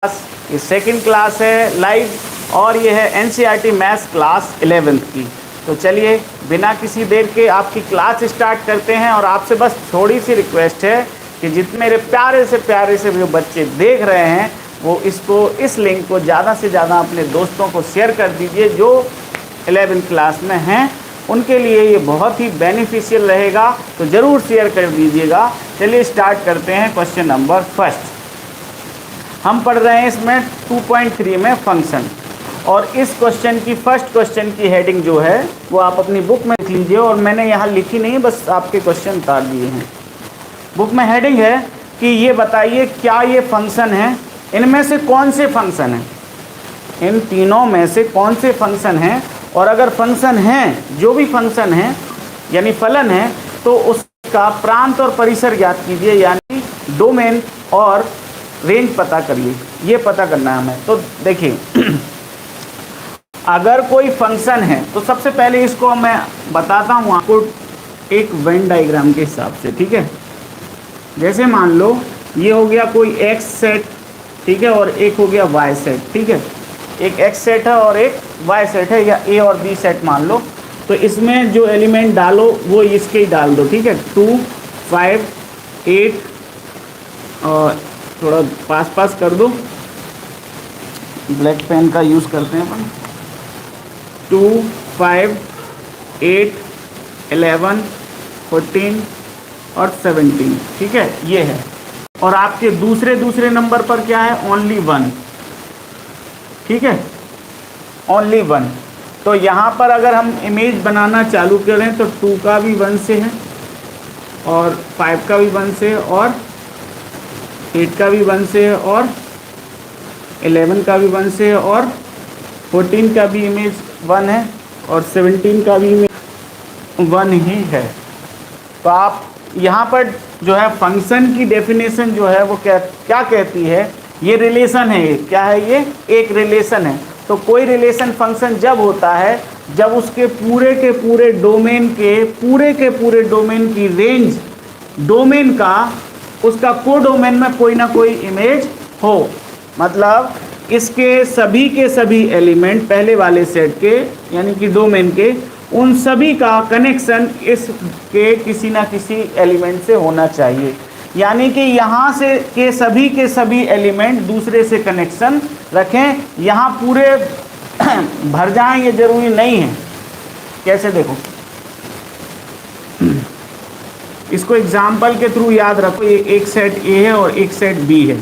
ये second class है live और ये है एनसीईआरटी मैथ्स क्लास 11th की। तो चलिए बिना किसी देर के आपकी क्लास स्टार्ट करते हैं। और आपसे बस थोड़ी सी रिक्वेस्ट है कि जितने मेरे प्यारे से जो बच्चे देख रहे हैं वो इस लिंक को ज़्यादा से ज़्यादा अपने दोस्तों को शेयर कर दीजिए जो 11th क्लास में हैं, उनके लिए ये बहुत ही बेनिफिशियल रहेगा, तो ज़रूर शेयर कर दीजिएगा। चलिए स्टार्ट करते हैं। क्वेश्चन नंबर फर्स्ट हम पढ़ रहे हैं इसमें 2.3 में फंक्शन, और इस क्वेश्चन की फर्स्ट क्वेश्चन की हेडिंग जो है वो आप अपनी बुक में लिख लीजिए। और मैंने यहाँ लिखी नहीं, बस आपके क्वेश्चन उतार दिए हैं। बुक में हेडिंग है कि ये बताइए क्या ये फंक्शन है, इनमें से कौन से फंक्शन हैं, इन तीनों में से कौन से फंक्शन हैं, और अगर फंक्शन हैं, जो भी फंक्शन है यानी फलन है, तो उसका प्रांत और परिसर ज्ञात कीजिए, यानी डोमेन और रेंज पता करिए। ये पता करना है हमें। तो देखिए अगर कोई फंक्शन है तो सबसे पहले इसको मैं बताता हूँ आपको एक वेन डायग्राम के हिसाब से, ठीक है। जैसे मान लो ये हो गया कोई एक्स सेट, ठीक है, और एक हो गया वाई सेट, ठीक है। एक एक्स सेट है और एक वाई सेट है, या ए और बी सेट मान लो। तो इसमें जो एलिमेंट डालो वो इसके ही डाल दो, ठीक है। 2, 5, 8 और थोड़ा पास कर दो, ब्लैक पेन का यूज़ करते हैं अपन। 2, 5, 8, 11, 14 और 17, ठीक है, ये है। और आपके दूसरे नंबर पर क्या है, ओनली 1, ठीक है, ओनली 1। तो यहाँ पर अगर हम इमेज बनाना चालू करें तो 2 का भी 1 से है, और 5 का भी 1 से है, और 8 का भी 1 से है, और 11 का भी 1 से है, और 14 का भी इमेज 1 है, और 17 का भी इमेज 1 ही है। तो आप यहाँ पर जो है फंक्शन की डेफिनेशन जो है वो क्या कहती है, ये रिलेशन है। क्या है ये? एक रिलेशन है। तो कोई रिलेशन फंक्शन जब होता है जब उसके पूरे के पूरे डोमेन की रेंज डोमेन का उसका कोडोमेन में कोई ना कोई इमेज हो। मतलब इसके सभी के सभी एलिमेंट पहले वाले सेट के यानी कि डोमेन के, उन सभी का कनेक्शन इसके किसी ना किसी एलिमेंट से होना चाहिए। यानी कि यहाँ से के सभी एलिमेंट दूसरे से कनेक्शन रखें, यहाँ पूरे भर जाएं ये जरूरी नहीं है। कैसे देखो, इसको एग्जाम्पल के थ्रू याद रखो। ये एक सेट ए है और एक सेट बी है।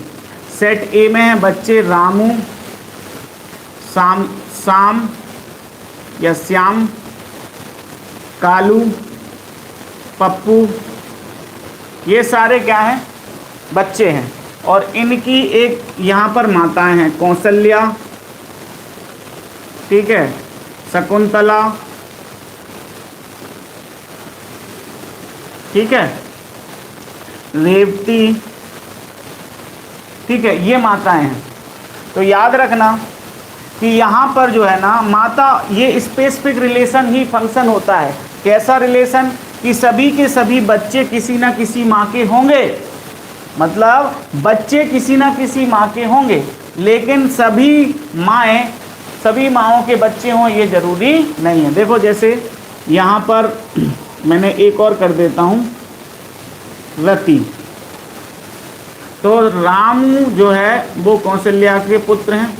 सेट ए में है बच्चे रामू, शाम या श्याम, कालू, पप्पू, ये सारे क्या हैं, बच्चे हैं। और इनकी एक यहाँ पर माताएं हैं, कौशल्या, ठीक है, शकुंतला, ठीक है, रेवती, ठीक है, ये माताएं हैं। तो याद रखना कि यहाँ पर जो है ना माता, ये स्पेसिफिक रिलेशन ही फंक्शन होता है। कैसा रिलेशन? कि सभी के सभी बच्चे किसी ना किसी माँ के होंगे, मतलब बच्चे किसी ना किसी माँ के होंगे, लेकिन सभी माँओं के बच्चे हों ये ज़रूरी नहीं है। देखो जैसे यहाँ पर मैंने एक और कर देता हूँ, रति। तो राम जो है वो कौशल्या के पुत्र हैं,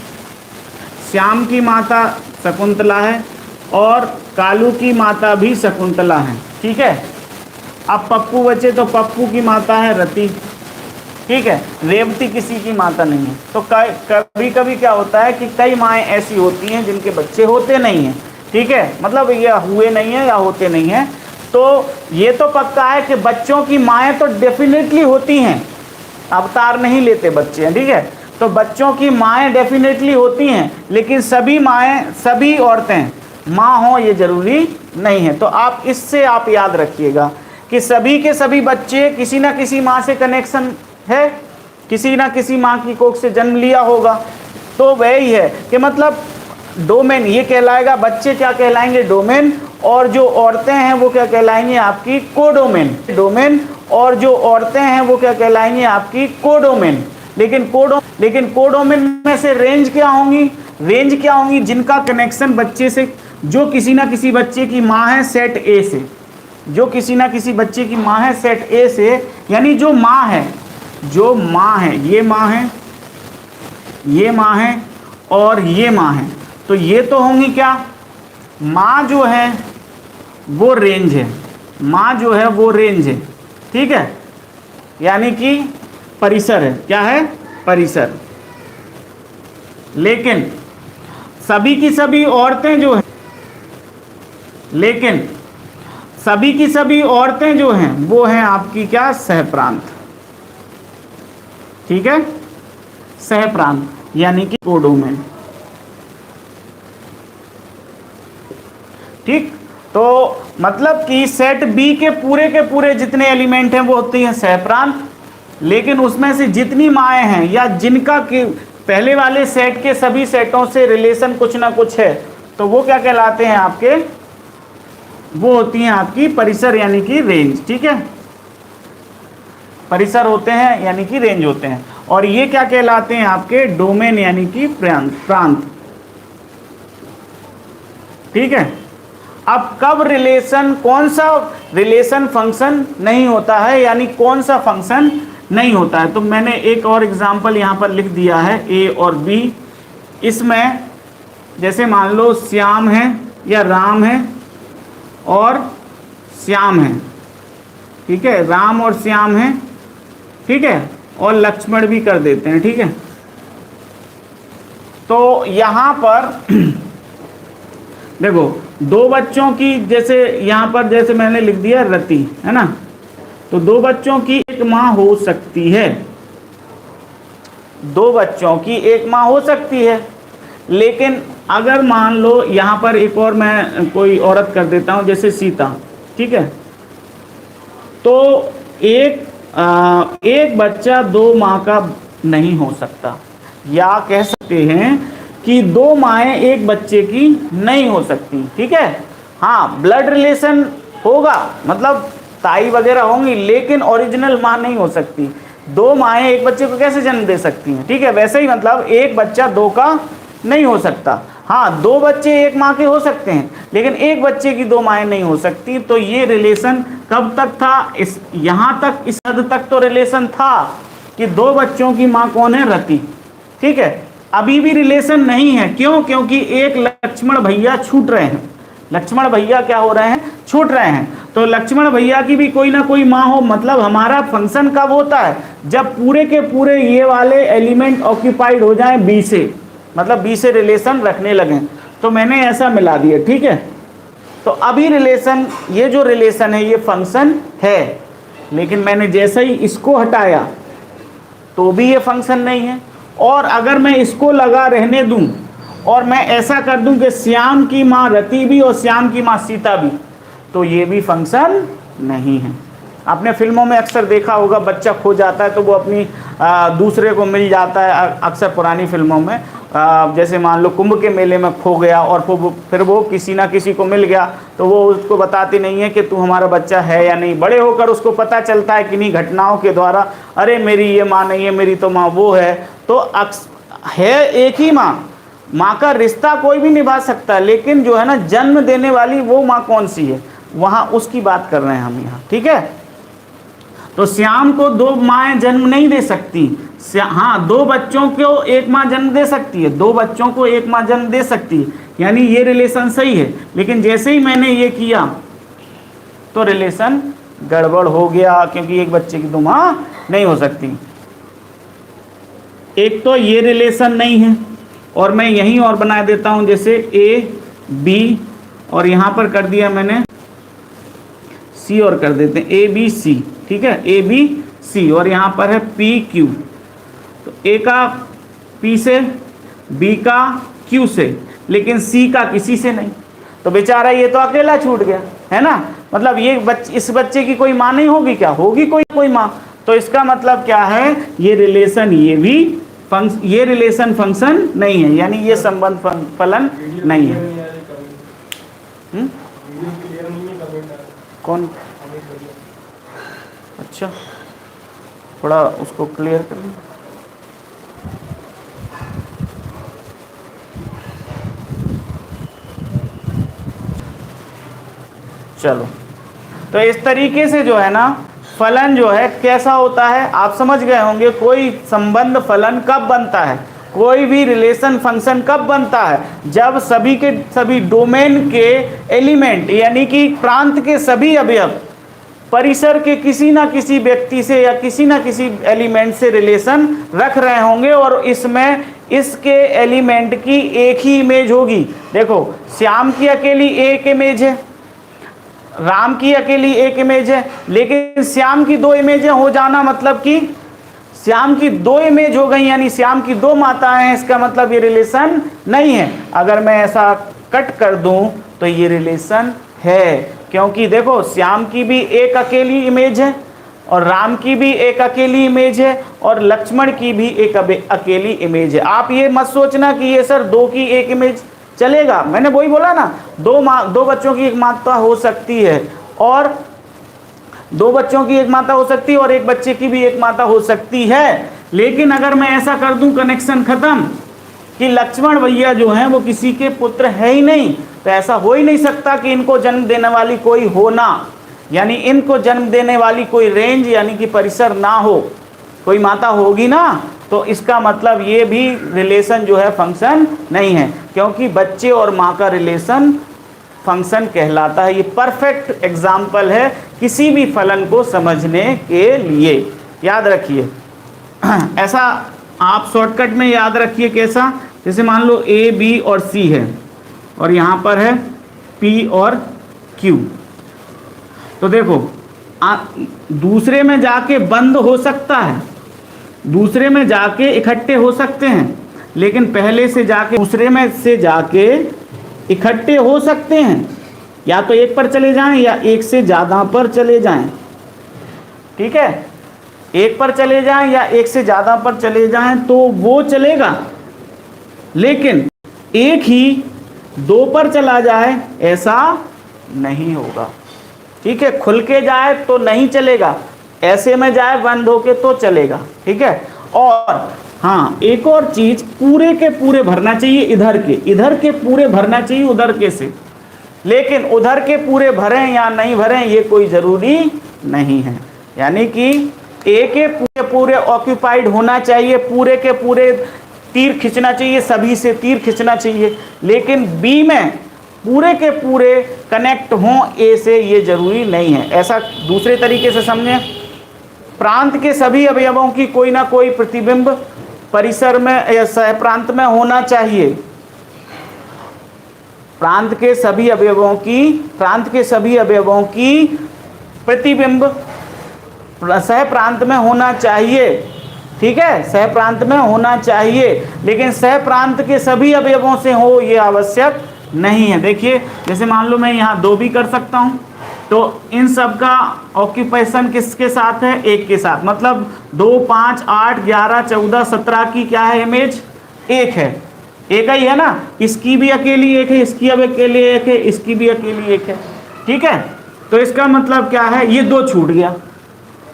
श्याम की माता शकुंतला है, और कालू की माता भी शकुंतला है, ठीक है। अब पप्पू बचे तो पप्पू की माता है रति, ठीक है। रेवती किसी की माता नहीं है। तो कभी कभी क्या होता है कि कई माएँ ऐसी होती हैं जिनके बच्चे होते नहीं हैं, ठीक है, मतलब ये हुए नहीं हैं या होते नहीं हैं। तो ये तो पक्का है कि बच्चों की माएँ तो डेफिनेटली होती हैं, अवतार नहीं लेते बच्चे हैं, ठीक है। तो बच्चों की माएँ डेफिनेटली होती हैं, लेकिन सभी औरतें माँ हो ये ज़रूरी नहीं है। तो आप इससे आप याद रखिएगा कि सभी के सभी बच्चे किसी ना किसी माँ से कनेक्शन है, किसी ना किसी माँ की कोख से जन्म लिया होगा। तो वही है कि मतलब डोमेन ये कहलाएगा, बच्चे क्या कहलाएंगे, डोमेन, और जो औरतें हैं वो क्या कहलाएंगी, आपकी कोडोमेन। और जो औरतें हैं वो क्या कहलाएंगी, आपकी कोडोमेन। लेकिन लेकिन कोडोमेन में से रेंज क्या होंगी, रेंज क्या होंगी, जिनका कनेक्शन बच्चे से, जो किसी ना किसी बच्चे की माँ है सेट ए से, जो किसी ना किसी बच्चे की माँ है सेट ए से, यानी जो माँ है, जो माँ है, ये माँ है, ये माँ है और ये माँ है, तो ये तो होंगी क्या, माँ जो है वो रेंज है, माँ जो है वो रेंज है, ठीक है, यानी कि परिसर है, क्या है, परिसर। लेकिन सभी की सभी औरतें जो हैं, लेकिन सभी की सभी औरतें जो हैं वो हैं आपकी क्या, सहप्रांत, ठीक है, सहप्रांत यानी कि कोडोमेन, ठीक। तो मतलब कि सेट बी के पूरे जितने एलिमेंट हैं वो होती हैं सहप्रांत, लेकिन उसमें से जितनी माएँ हैं या जिनका के पहले वाले सेट के सभी सेटों से रिलेशन कुछ ना कुछ है, तो वो क्या कहलाते हैं आपके, वो होती हैं आपकी परिसर यानी कि रेंज, ठीक है, परिसर होते हैं यानी कि रेंज होते हैं। और ये क्या कहलाते हैं आपके, डोमेन यानी कि प्रांत, ठीक है। अब कब रिलेशन, कौन सा रिलेशन फंक्शन नहीं होता है, यानी कौन सा फंक्शन नहीं होता है, तो मैंने एक और एग्जांपल यहाँ पर लिख दिया है, ए और बी। इसमें जैसे मान लो श्याम है या राम है और श्याम है, ठीक है, राम और श्याम है, ठीक है, और लक्ष्मण भी कर देते हैं, ठीक है। तो यहाँ पर देखो दो बच्चों की, जैसे यहाँ पर जैसे मैंने लिख दिया रति, है ना, तो दो बच्चों की एक माँ हो सकती है, दो बच्चों की एक माँ हो सकती है, लेकिन अगर मान लो यहाँ पर एक और मैं कोई औरत कर देता हूँ, जैसे सीता, ठीक है, तो एक बच्चा दो माँ का नहीं हो सकता, या कह सकते हैं कि दो माएँ एक बच्चे की नहीं हो सकती, ठीक है। हाँ, ब्लड रिलेशन होगा, मतलब ताई वगैरह होंगी, लेकिन ओरिजिनल माँ नहीं हो सकती। दो माएँ एक बच्चे को कैसे जन्म दे सकती हैं, ठीक है, वैसे ही मतलब एक बच्चा दो का नहीं हो सकता। हाँ, दो बच्चे एक माँ के हो सकते हैं, लेकिन एक बच्चे की दो माएँ नहीं हो सकती। तो ये रिलेशन कब तक था, इस यहाँ तक, इस हद तक तो रिलेशन था कि दो बच्चों की माँ कौन है, रति, ठीक है। अभी भी रिलेशन नहीं है, क्यों, क्योंकि एक लक्ष्मण भैया छूट रहे हैं, लक्ष्मण भैया क्या हो रहे हैं, छूट रहे हैं। तो लक्ष्मण भैया की भी कोई ना कोई माँ हो, मतलब हमारा फंक्शन कब होता है, जब पूरे के पूरे ये वाले एलिमेंट ऑक्यूपाइड हो जाएं बी से, मतलब बी से रिलेशन रखने लगें। तो मैंने ऐसा मिला दिया, ठीक है। तो अभी रिलेशन, ये जो रिलेशन है ये फंक्शन है, लेकिन मैंने जैसे ही इसको हटाया तो भी ये फंक्शन नहीं है। और अगर मैं इसको लगा रहने दूं और मैं ऐसा कर दूं कि श्याम की माँ रति भी और श्याम की माँ सीता भी, तो ये भी फंक्शन नहीं है। आपने फिल्मों में अक्सर देखा होगा, बच्चा खो जाता है तो वो अपनी दूसरे को मिल जाता है, अक्सर पुरानी फिल्मों में, जैसे मान लो कुंभ के मेले में खो गया और फिर वो किसी ना किसी को मिल गया, तो वो उसको बताती नहीं है कि तू हमारा बच्चा है या नहीं। बड़े होकर उसको पता चलता है किन्हीं घटनाओं के द्वारा, अरे मेरी ये माँ नहीं है, मेरी तो माँ वो है। तो है एक ही माँ का रिश्ता कोई भी निभा सकता है, लेकिन जो है ना जन्म देने वाली वो माँ कौन सी है, वहाँ उसकी बात कर रहे हैं हम यहाँ, ठीक है। तो श्याम को दो माएँ जन्म नहीं दे सकती, हाँ, दो बच्चों को एक माँ जन्म दे सकती है, दो बच्चों को एक माँ जन्म दे सकती है, यानी ये रिलेशन सही है। लेकिन जैसे ही मैंने ये किया तो रिलेशन गड़बड़ हो गया, क्योंकि एक बच्चे की दो माँ नहीं हो सकती। एक तो ये रिलेशन नहीं है, और मैं यहीं और बना देता हूं, जैसे ए बी और यहाँ पर कर दिया मैंने सी, और कर देते हैं ए बी सी, ठीक है, ए बी सी, और यहाँ पर है पी क्यू। तो ए का पी से, बी का क्यू से, लेकिन सी का किसी से नहीं, तो बेचारा ये तो अकेला छूट गया, है ना। मतलब ये इस बच्चे की कोई माँ नहीं होगी क्या, होगी कोई माँ। तो इसका मतलब क्या है, ये रिलेशन, ये रिलेशन फंक्शन नहीं है, यानी ये संबंध फलन नहीं है। कौन, अच्छा, थोड़ा उसको क्लियर कर लें। चलो, तो इस तरीके से जो है ना फलन जो है कैसा होता है आप समझ गए होंगे। कोई संबंध फलन कब बनता है, कोई भी रिलेशन फंक्शन कब बनता है, जब सभी के सभी डोमेन के एलिमेंट यानी कि प्रांत के सभी अवयव परिसर के किसी ना किसी व्यक्ति से या किसी ना किसी एलिमेंट से रिलेशन रख रहे होंगे और इसमें इसके एलिमेंट की एक ही इमेज होगी। देखो, श्याम की अकेली एक इमेज है, राम की अकेली एक इमेज है, लेकिन श्याम की दो इमेजें हो जाना मतलब कि श्याम की दो इमेज हो गई, यानी श्याम की दो माताएं हैं, इसका मतलब ये रिलेशन नहीं है। अगर मैं ऐसा कट कर दूं तो ये रिलेशन है, क्योंकि देखो श्याम की भी एक अकेली इमेज है और राम की भी एक अकेली इमेज है और लक्ष्मण की भी एक अकेली इमेज है। आप ये मत सोचना कि ये सर दो की एक इमेज चलेगा, मैंने वही बोला ना, दो बच्चों की एक माता हो सकती है और दो बच्चों की एक माता हो सकती है और एक बच्चे की भी एक माता हो सकती है। लेकिन अगर मैं ऐसा कर दूं कनेक्शन खत्म कि लक्ष्मण भैया जो हैं वो किसी के पुत्र है ही नहीं, तो ऐसा हो ही नहीं सकता कि इनको जन्म देने वाली कोई हो ना, यानी इनको जन्म देने वाली कोई रेंज यानी कि परिसर ना हो, कोई माता होगी ना, तो इसका मतलब ये भी रिलेशन जो है फंक्शन नहीं है, क्योंकि बच्चे और माँ का रिलेशन फंक्शन कहलाता है। ये परफेक्ट एग्जाम्पल है किसी भी फलन को समझने के लिए, याद रखिए। ऐसा आप शॉर्टकट में याद रखिए कैसा, जैसे मान लो ए बी और सी है और यहाँ पर है पी और क्यू, तो देखो दूसरे में जाके बंद हो सकता है, दूसरे में जाके इकट्ठे हो सकते हैं, लेकिन पहले से जाके दूसरे में से जाके इकट्ठे हो सकते हैं, या तो एक पर चले जाएं या एक से ज़्यादा पर चले जाएं, ठीक है, एक पर चले जाएं या एक से ज़्यादा पर चले जाएं तो वो चलेगा, लेकिन एक ही दो पर चला जाए ऐसा नहीं होगा, ठीक है। खुल के जाए तो नहीं चलेगा, ऐसे में जाए बंद होके तो चलेगा, ठीक है। और हाँ, एक और चीज, पूरे के पूरे भरना चाहिए इधर के पूरे भरना चाहिए उधर के से, लेकिन उधर के पूरे भरें या नहीं भरें ये कोई जरूरी नहीं है, यानी कि ए के पूरे पूरे ऑक्यूपाइड होना चाहिए, पूरे के पूरे तीर खींचना चाहिए, सभी से तीर खींचना चाहिए, लेकिन बी में पूरे के पूरे कनेक्ट हों ए से ये जरूरी नहीं है। ऐसा दूसरे तरीके से समझें, प्रांत के सभी अवयवों की कोई ना कोई प्रतिबिंब परिसर में या सह प्रांत में होना चाहिए, प्रांत के सभी अवयवों की प्रतिबिंब सह प्रांत में होना चाहिए, ठीक है, सह प्रांत में होना चाहिए, लेकिन सह प्रांत के सभी अवयवों से हो ये आवश्यक नहीं है। देखिए, जैसे मान लो मैं यहाँ 2 भी कर सकता हूँ, तो इन सब का ऑक्यूपेशन किसके साथ है, एक के साथ, मतलब 2 5 8 11 14 17 की क्या है इमेज, एक है, एक ही है ना, इसकी भी अकेली एक है, इसकी अब अकेली एक है, इसकी भी अकेली एक है, ठीक है। तो इसका मतलब क्या है, ये 2 छूट गया,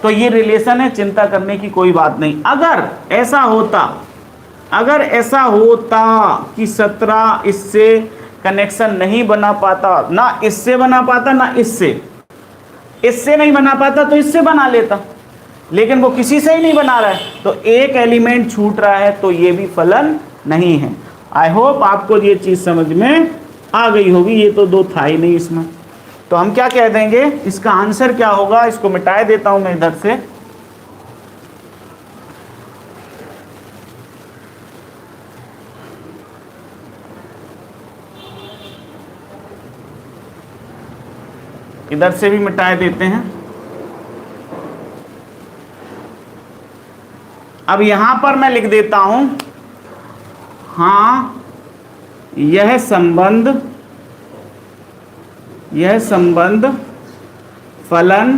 तो ये रिलेशन है, चिंता करने की कोई बात नहीं। अगर ऐसा होता कि 17 इससे कनेक्शन नहीं बना पाता, ना इससे बना पाता ना इससे नहीं बना पाता तो इससे बना लेता, लेकिन वो किसी से ही नहीं बना रहा है, तो एक एलिमेंट छूट रहा है, तो ये भी फलन नहीं है। आई होप आपको ये चीज समझ में आ गई होगी, ये तो 2 था ही नहीं इसमें, तो हम क्या कह देंगे, इसका आंसर क्या होगा, इसको मिटा देता हूं मैं इधर से, इधर से भी मिटा देते हैं। अब यहां पर मैं लिख देता हूं, हाँ यह संबंध फलन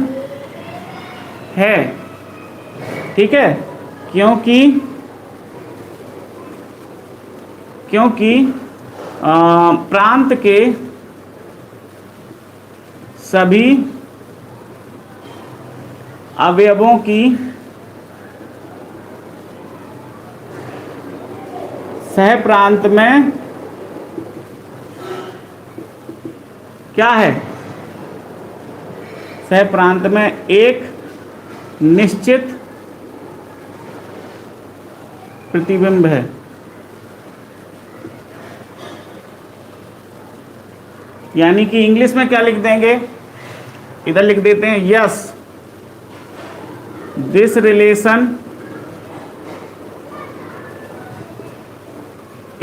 है, ठीक है, क्योंकि प्रांत के सभी अवयवों की सह प्रांत में क्या है, सह प्रांत में एक निश्चित प्रतिबिंब है। यानी कि इंग्लिश में क्या लिख देंगे, इधर लिख देते हैं yes this relation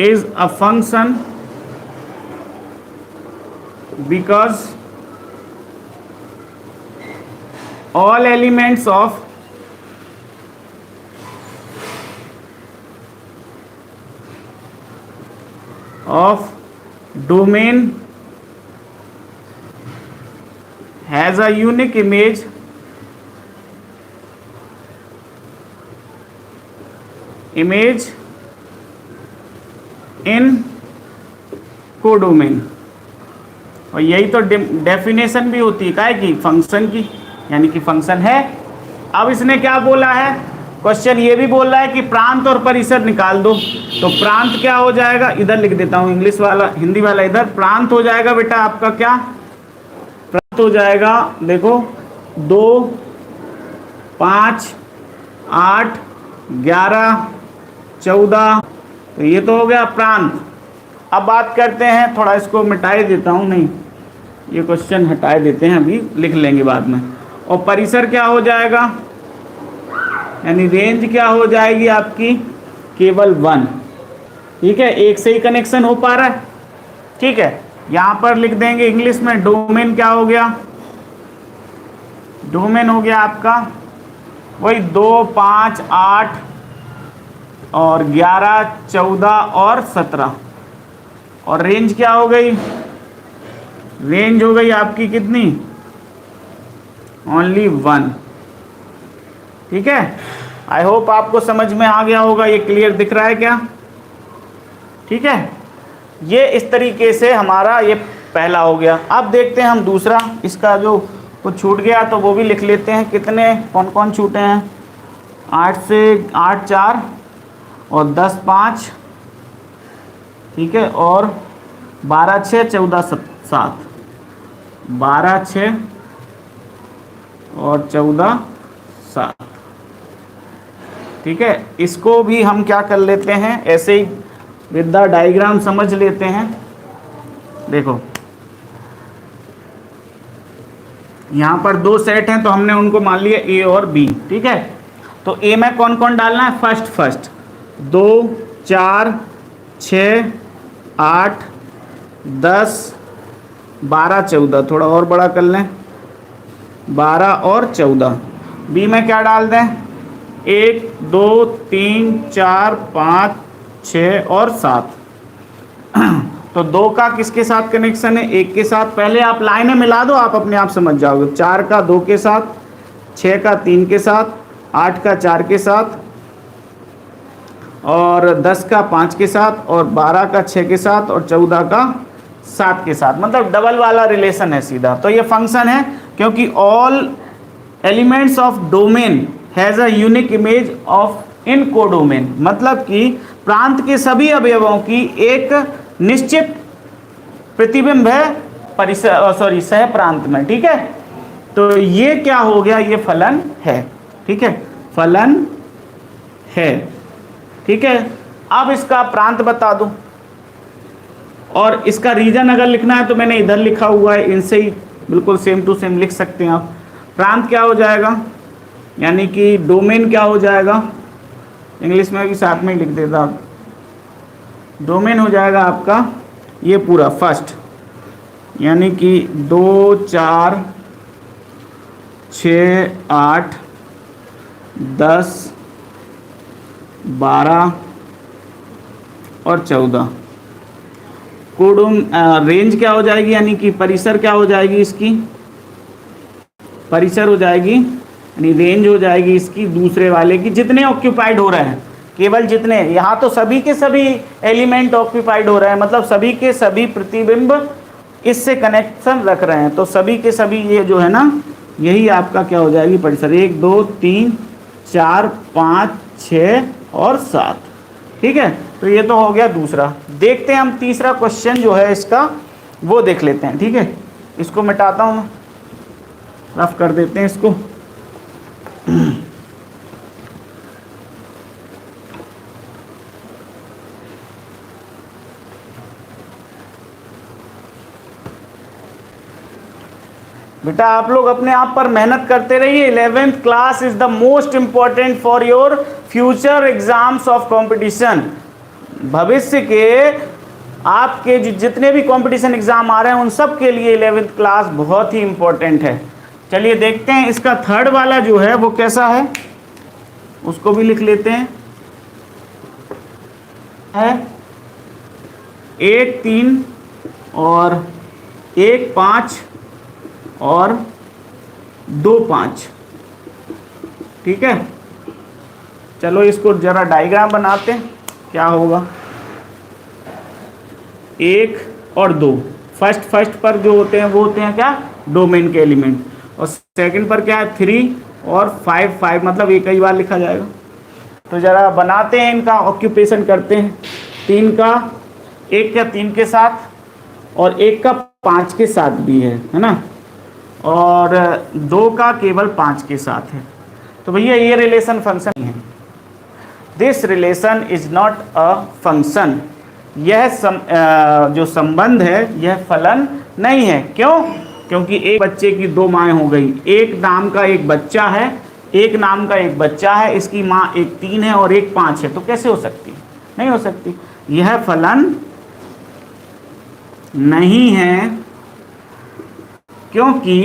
is a function because all elements of domain has a unique image in codomain. और यही तो डेफिनेशन भी होती है काय की, फंक्शन की, यानी कि फंक्शन है। अब इसने क्या बोला है, क्वेश्चन ये भी बोल रहा है कि प्रांत और परिसर निकाल दो। तो प्रांत क्या हो जाएगा, इधर लिख देता हूं, इंग्लिश वाला हिंदी वाला इधर। प्रांत हो जाएगा बेटा आपका क्या, प्रांत हो जाएगा देखो 2, 5, 8, 11, 14, तो ये तो हो गया प्रांत। अब बात करते हैं, थोड़ा इसको मिटाई देता हूं, नहीं ये क्वेश्चन हटाए देते हैं, अभी लिख लेंगे बाद में। और परिसर क्या हो जाएगा, यानी रेंज क्या हो जाएगी आपकी, केवल 1। ठीक है, एक से ही कनेक्शन हो पा रहा है। ठीक है, यहां पर लिख देंगे इंग्लिश में डोमेन क्या हो गया, डोमेन हो गया आपका वही 2, 5, 8 और 11, 14 और 17। और रेंज क्या हो गई, रेंज हो गई आपकी कितनी, ओनली 1। ठीक है, आई होप आपको समझ में आ गया होगा, ये क्लियर दिख रहा है क्या। ठीक है, ये इस तरीके से हमारा ये पहला हो गया। अब देखते हैं हम दूसरा, इसका जो कुछ छूट गया तो वो भी लिख लेते हैं। कितने कौन कौन छूटे हैं, 8 से 8 4 और 10 5, ठीक है, और 12 6 14 7, 12 6 और 14 7। ठीक है, इसको भी हम क्या कर लेते हैं, ऐसे ही विद द डायग्राम समझ लेते हैं। देखो यहाँ पर 2 सेट हैं तो हमने उनको मान लिया ए और बी। ठीक है, तो ए में कौन कौन डालना है, फर्स्ट 2 4 6 8 10 12 14, थोड़ा और बड़ा कर लें, 12 और 14। बी में क्या डाल दें, 1 2 3 4 5 6 और 7। तो 2 का किसके साथ कनेक्शन है, 1 के साथ। पहले आप लाइनें मिला दो, आप अपने आप समझ जाओगे। 4 का 2 के साथ, 6 का 3 के साथ, 8 का 4 के साथ, और 10 का 5 के साथ, और 12 का 6 के साथ, और 14 का 7 के साथ। मतलब डबल वाला रिलेशन है सीधा। तो ये फंक्शन है क्योंकि all elements of domain has a unique image of in codomain. मतलब कि प्रांत के सभी अवयवों की एक निश्चित प्रतिबिंब है परिसर सह प्रांत में। ठीक है, तो ये क्या हो गया, ये फलन है। ठीक है, फलन है। ठीक है, अब इसका प्रांत बता दूं, और इसका रीजन अगर लिखना है तो मैंने इधर लिखा हुआ है, इनसे ही बिल्कुल सेम टू सेम लिख सकते हैं आप। प्रांत क्या हो जाएगा, यानी कि डोमेन क्या हो जाएगा, इंग्लिश में भी साथ में ही लिख देता आप। डोमेन हो जाएगा आपका ये पूरा फर्स्ट, यानी कि 2 4 6 8 10 12 और 14। कोडोम रेंज क्या हो जाएगी, यानी कि परिसर क्या हो जाएगी इसकी, परिसर हो जाएगी यानी रेंज हो जाएगी इसकी दूसरे वाले की, जितने ऑक्यूपाइड हो रहे हैं, केवल जितने। यहाँ तो सभी के सभी एलिमेंट ऑक्यूपाइड हो रहे हैं, मतलब सभी के सभी प्रतिबिंब इससे कनेक्शन रख रहे हैं। तो सभी के सभी ये जो है ना, यही आपका क्या हो जाएगी परिसर। 1 2 3 4 5 6 और 7। ठीक है, तो ये तो हो गया दूसरा। देखते हैं हम तीसरा क्वेश्चन जो है इसका, वो देख लेते हैं। ठीक है, इसको मिटाता हूँ मैं। रफ कर देते हैं इसको। बेटा आप लोग अपने आप पर मेहनत करते रहिए। 11th class is the most important for your future exams of competition. भविष्य के आपके जितने भी कंपटीशन एग्जाम आ रहे हैं उन सब के लिए 11th क्लास बहुत ही इंपॉर्टेंट है। चलिए देखते हैं इसका थर्ड वाला जो है वो कैसा है, उसको भी लिख लेते हैं। है 1 3 और 1 5 और 2 5। ठीक है, चलो इसको जरा डायग्राम बनाते हैं, क्या होगा। 1 और 2 फर्स्ट पर जो होते हैं वो होते हैं क्या, डोमेन के एलिमेंट, और सेकंड पर क्या है 3 और 5 मतलब एक ही बार लिखा जाएगा। तो जरा बनाते हैं, इनका ऑक्यूपेशन करते हैं। 3 का 1 का 3 के साथ और 1 का 5 के साथ भी है ना, और 2 का केवल 5 के साथ है। तो भैया ये रिलेशन फंक्शन है। This relation is not a function. यह जो संबंध है यह फलन नहीं है। क्यों? क्योंकि एक बच्चे की 2 माएँ हो गई, एक नाम का एक बच्चा है, एक नाम का एक बच्चा है, इसकी माँ एक 3 है और एक 5 है, तो कैसे हो सकती? नहीं हो सकती। यह फलन नहीं है क्योंकि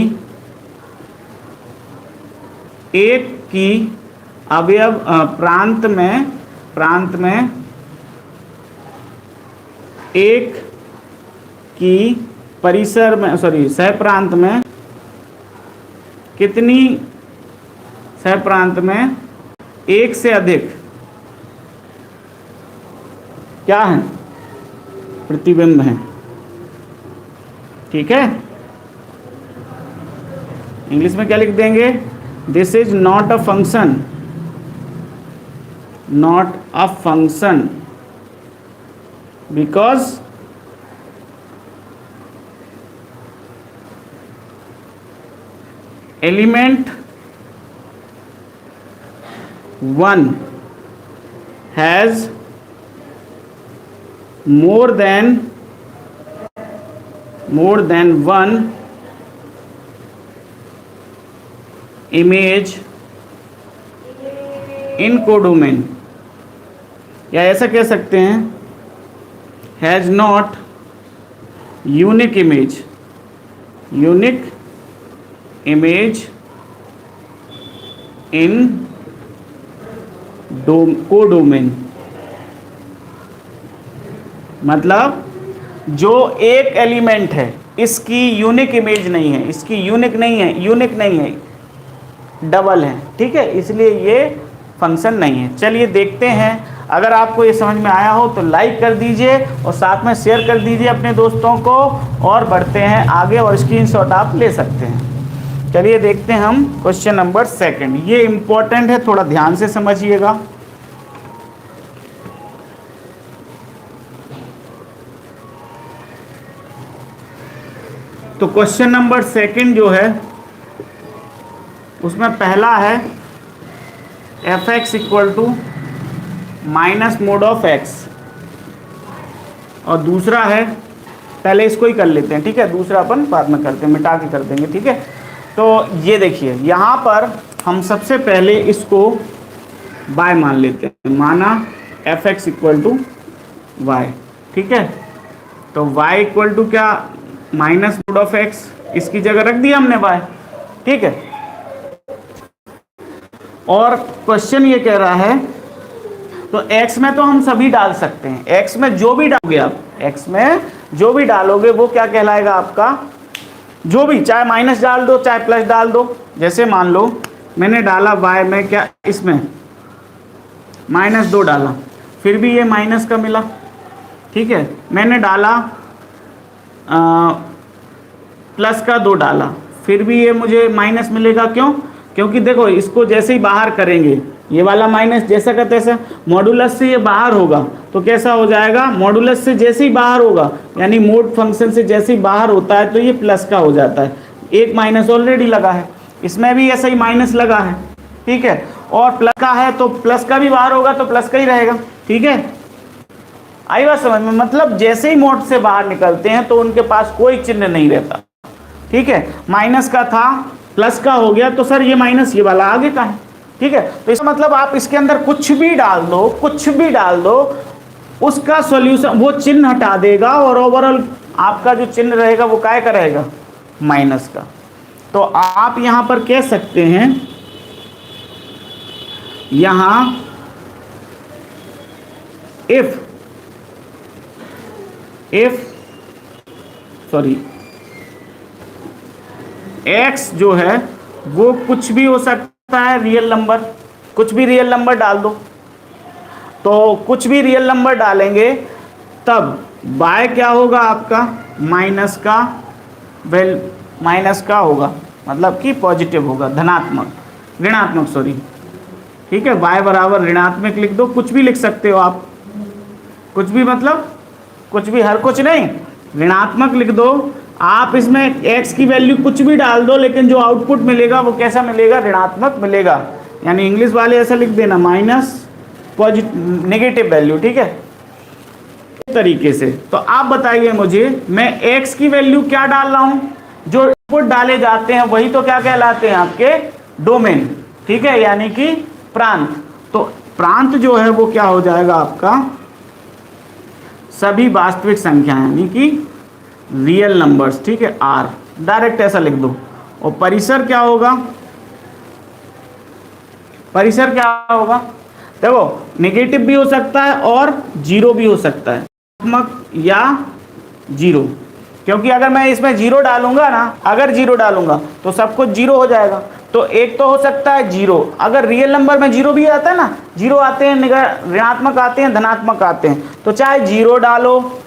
एक की अवयव प्रांत में एक की परिसर में सह प्रांत में कितनी सह प्रांत में एक से अधिक क्या है, प्रतिबिंब है। ठीक है, इंग्लिश में क्या लिख देंगे, this is not a function, not a function because element 1 has more than one image in codomain, या ऐसा कह सकते हैं has not unique image in codomain. मतलब जो एक एलिमेंट है इसकी यूनिक इमेज नहीं है, इसकी यूनिक नहीं है, डबल है। ठीक है, इसलिए ये फंक्शन नहीं है। चलिए देखते हैं, अगर आपको ये समझ में आया हो तो लाइक कर दीजिए और साथ में शेयर कर दीजिए अपने दोस्तों को, और बढ़ते हैं आगे और स्क्रीनशॉट आप ले सकते हैं। चलिए देखते हैं हम क्वेश्चन नंबर 2। ये इंपॉर्टेंट है, थोड़ा ध्यान से समझिएगा। तो क्वेश्चन नंबर 2 जो है उसमें पहला है f(x) = -mod(x), और दूसरा है, पहले इसको ही कर लेते हैं। ठीक है, दूसरा अपन बाद में करते हैं, मिटा के कर देंगे। ठीक है, तो ये देखिए यहाँ पर हम सबसे पहले इसको y मान लेते हैं, माना f(x) = y। ठीक है, तो y = क्या, -mod(x), इसकी जगह रख दिया हमने y। ठीक है, और क्वेश्चन ये कह रहा है, तो x में तो हम सभी डाल सकते हैं, x में जो भी डालोगे आप, x में जो भी डालोगे वो क्या कहलाएगा आपका, जो भी, चाहे माइनस डाल दो चाहे प्लस डाल दो। जैसे मान लो मैंने डाला y में क्या, इसमें -2 डाला, फिर भी ये माइनस का मिला। ठीक है, मैंने डाला प्लस का 2 डाला, फिर भी ये मुझे माइनस मिलेगा। क्यों? क्योंकि देखो इसको जैसे ही बाहर करेंगे, ये वाला माइनस जैसा का तैसा, मॉडुलस से ये बाहर होगा तो कैसा हो जाएगा, मॉडुलस से जैसे ही बाहर होगा, यानी मोड फंक्शन से जैसे ही बाहर होता है तो ये प्लस का हो जाता है, एक माइनस ऑलरेडी लगा है। इसमें भी ऐसा ही माइनस लगा है, ठीक है, और प्लस का है तो प्लस का भी बाहर होगा तो प्लस का ही रहेगा, ठीक है। आई बात समझ में, मतलब जैसे ही मोड से बाहर निकलते हैं तो उनके पास कोई चिन्ह नहीं रहता, ठीक है। माइनस का था प्लस का हो गया तो सर ये माइनस ये वाला आगे का है, ठीक है। तो इसका मतलब आप इसके अंदर कुछ भी डाल दो, कुछ भी डाल दो, उसका सॉल्यूशन वो चिन्ह हटा देगा और ओवरऑल आपका जो चिन्ह रहेगा वो काय का रहेगा, माइनस का। तो आप यहां पर कह सकते हैं, यहां x जो है वो कुछ भी हो सकता है, रियल नंबर, कुछ भी रियल नंबर डाल दो। तो कुछ भी रियल नंबर डालेंगे तब y क्या होगा आपका, माइनस का होगा, मतलब कि पॉजिटिव होगा, धनात्मक, ऋणात्मक सॉरी, ठीक है। y बराबर ऋणात्मक लिख दो, कुछ भी लिख सकते हो आप, कुछ भी मतलब कुछ भी, हर कुछ नहीं, ऋणात्मक लिख दो आप। इसमें x की वैल्यू कुछ भी डाल दो, लेकिन जो आउटपुट मिलेगा वो कैसा मिलेगा, ऋणात्मक मिलेगा। यानी इंग्लिश वाले ऐसा लिख देना, माइनस पॉजिटिव नेगेटिव वैल्यू, ठीक है, इस तरीके से। तो आप बताइए मुझे, मैं x की वैल्यू क्या डाल रहा हूं, जो इनपुट डाले जाते हैं वही तो क्या कहलाते हैं आपके, डोमेन, ठीक है, यानी कि प्रांत। तो प्रांत जो है वो क्या हो जाएगा आपका, सभी वास्तविक संख्या यानी कि रियल नंबर्स, ठीक है, r, डायरेक्ट ऐसा लिख दो। और परिसर क्या होगा, परिसर क्या होगा, देखो नेगेटिव भी हो सकता है और जीरो भी हो सकता है, या जीरो, क्योंकि अगर मैं इसमें जीरो डालूंगा ना, अगर जीरो डालूंगा तो सब कुछ जीरो हो जाएगा। तो एक तो हो सकता है जीरो, अगर रियल नंबर में जीरो भी आता है ना, जीरो आते हैं, ऋणात्मक आते हैं, धनात्मक आते हैं, तो चाहे जीरो डालो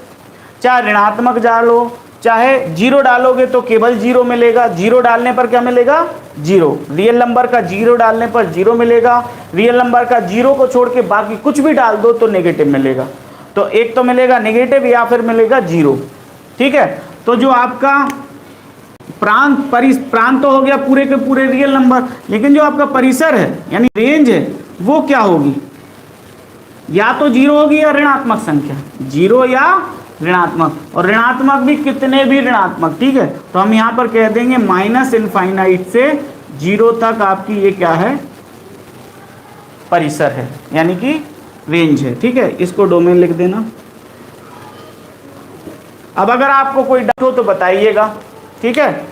चाहे ऋणात्मक डालो, चाहे जीरो डालोगे तो केवल जीरो मिलेगा, जीरो डालने पर क्या मिलेगा, जीरो। रियल नंबर का जीरो डालने पर जीरो मिलेगा, रियल नंबर का जीरो को छोड़ के बाकी कुछ भी डाल दो तो नेगेटिव मिलेगा। तो एक तो मिलेगा नेगेटिव या फिर मिलेगा जीरो, ठीक है। तो जो आपका प्रांत तो हो गया पूरे के पूरे रियल नंबर, लेकिन जो आपका परिसर है यानी रेंज है वो क्या होगी, या तो जीरो होगी या ऋणात्मक संख्या, जीरो या ऋणात्मक, और ऋणात्मक भी कितने भी ऋणात्मक, ठीक है। तो हम यहां पर कह देंगे माइनस इनफाइनाइट से जीरो तक आपकी ये क्या है, परिसर है, यानी कि रेंज है, ठीक है। इसको डोमेन लिख देना। अब अगर आपको कोई डाउट हो तो बताइएगा, ठीक है,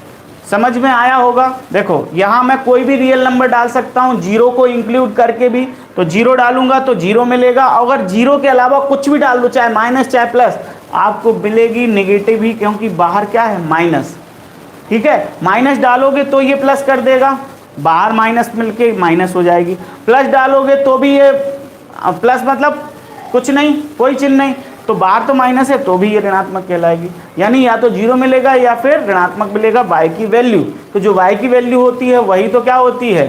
समझ में आया होगा। देखो यहां मैं कोई भी रियल नंबर डाल सकता हूं, जीरो को इंक्लूड करके भी, तो जीरो डालूंगा तो जीरो मिलेगा, अगर जीरो के अलावा कुछ भी डाल दो, चाहे माइनस चाहे प्लस, आपको मिलेगी नेगेटिव ही, क्योंकि बाहर क्या है, माइनस, ठीक है। माइनस डालोगे तो ये प्लस कर देगा, बाहर माइनस मिलके माइनस हो जाएगी, प्लस डालोगे तो भी ये प्लस, मतलब कुछ नहीं, कोई चिन्ह नहीं, तो बाहर तो माइनस है तो भी ये ऋणात्मक कहलाएगी। यानी या तो जीरो मिलेगा या फिर ऋणात्मक मिलेगा y की वैल्यू। तो जो y की वैल्यू होती है वही तो क्या होती है,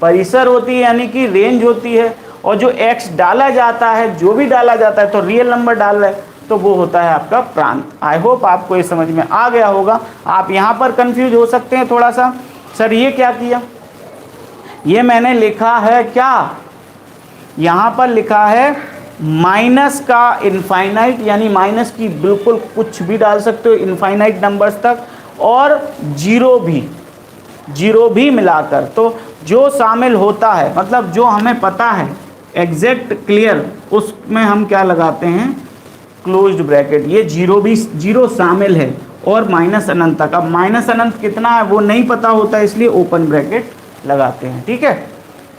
परिसर होती है, यानी कि रेंज होती है। और जो x डाला जाता है, जो भी डाला जाता है, तो रियल नंबर डाल रहे हैं तो वो होता है आपका प्रांत। आई होप आपको ये समझ में आ गया होगा। आप यहाँ पर कंफ्यूज हो सकते हैं थोड़ा सा, सर ये क्या किया, ये मैंने लिखा है क्या, यहाँ पर लिखा है माइनस का इनफाइनाइट, यानी माइनस की बिल्कुल कुछ भी डाल सकते हो इनफाइनाइट नंबर्स तक, और जीरो भी मिलाकर। तो जो शामिल होता है, मतलब जो हमें पता है एग्जैक्ट क्लियर, उसमें हम क्या लगाते हैं, क्लोज्ड ब्रैकेट। ये जीरो भी, जीरो शामिल है, और माइनस अनंत तक। अब माइनस अनंत कितना है वो नहीं पता होता, इसलिए ओपन ब्रैकेट लगाते हैं, ठीक है।